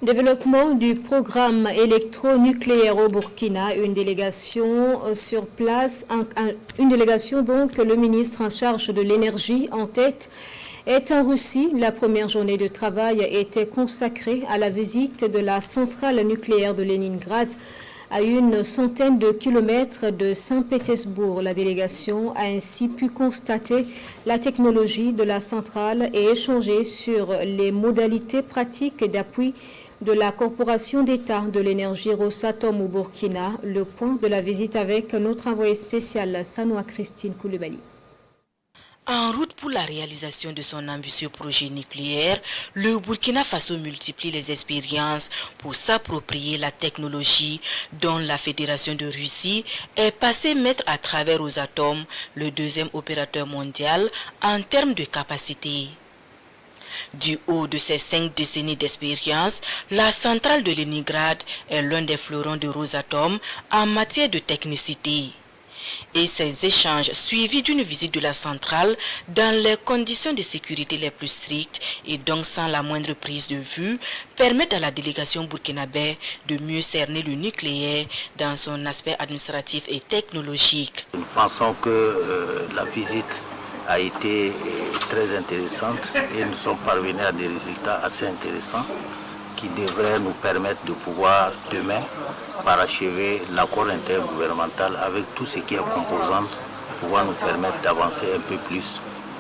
Développement du programme électronucléaire au Burkina, une délégation sur place, une délégation donc, le ministre en charge de l'énergie en tête est en Russie. La première journée de travail était consacrée à la visite de la centrale nucléaire de Leningrad à une centaine de kilomètres de Saint-Pétersbourg. La délégation a ainsi pu constater la technologie de la centrale et échanger sur les modalités pratiques d'appui de la Corporation d'État de l'énergie Rosatom au Burkina. Le point de la visite avec notre envoyé spécial Sanoa Christine Koulibaly. En route pour la réalisation de son ambitieux projet nucléaire, le Burkina Faso multiplie les expériences pour s'approprier la technologie dont la Fédération de Russie est passée maître à travers Rosatom, le deuxième opérateur mondial en termes de capacité. Du haut de ses 5 décennies d'expérience, la centrale de Leningrad est l'un des fleurons de Rosatom en matière de technicité. Et ces échanges, suivis d'une visite de la centrale dans les conditions de sécurité les plus strictes et donc sans la moindre prise de vue, permettent à la délégation burkinabé de mieux cerner le nucléaire dans son aspect administratif et technologique. Nous pensons que la visite a été très intéressante et nous sommes parvenus à des résultats assez intéressants qui devraient nous permettre de pouvoir demain parachever l'accord intergouvernemental avec tout ce qui est composante pour pouvoir nous permettre d'avancer un peu plus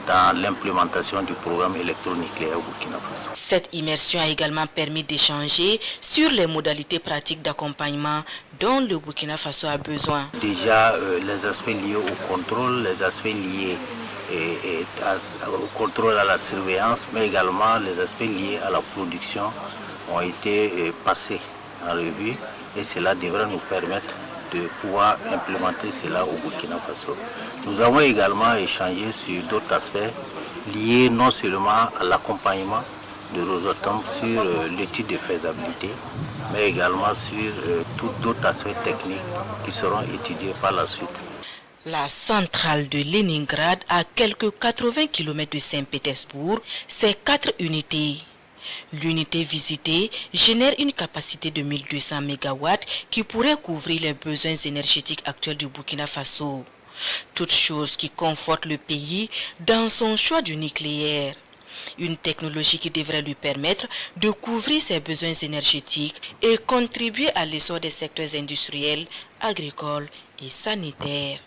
dans l'implémentation du programme électronucléaire au Burkina Faso. Cette immersion a également permis d'échanger sur les modalités pratiques d'accompagnement dont le Burkina Faso a besoin. Déjà, les aspects liés au contrôle, les aspects liés au contrôle à la surveillance, mais également les aspects liés à la production ont été passés en revue et cela devrait nous permettre de pouvoir implémenter cela au Burkina Faso. Nous avons également échangé sur d'autres aspects liés non seulement à l'accompagnement de Rosatom sur l'étude de faisabilité, mais également sur d'autres aspects techniques qui seront étudiés par la suite. La centrale de Leningrad, à quelques 80 km de Saint-Pétersbourg, c'est 4 unités. L'unité visitée génère une capacité de 1200 MW qui pourrait couvrir les besoins énergétiques actuels du Burkina Faso. Toute chose qui conforte le pays dans son choix du nucléaire. Une technologie qui devrait lui permettre de couvrir ses besoins énergétiques et contribuer à l'essor des secteurs industriels, agricoles et sanitaires.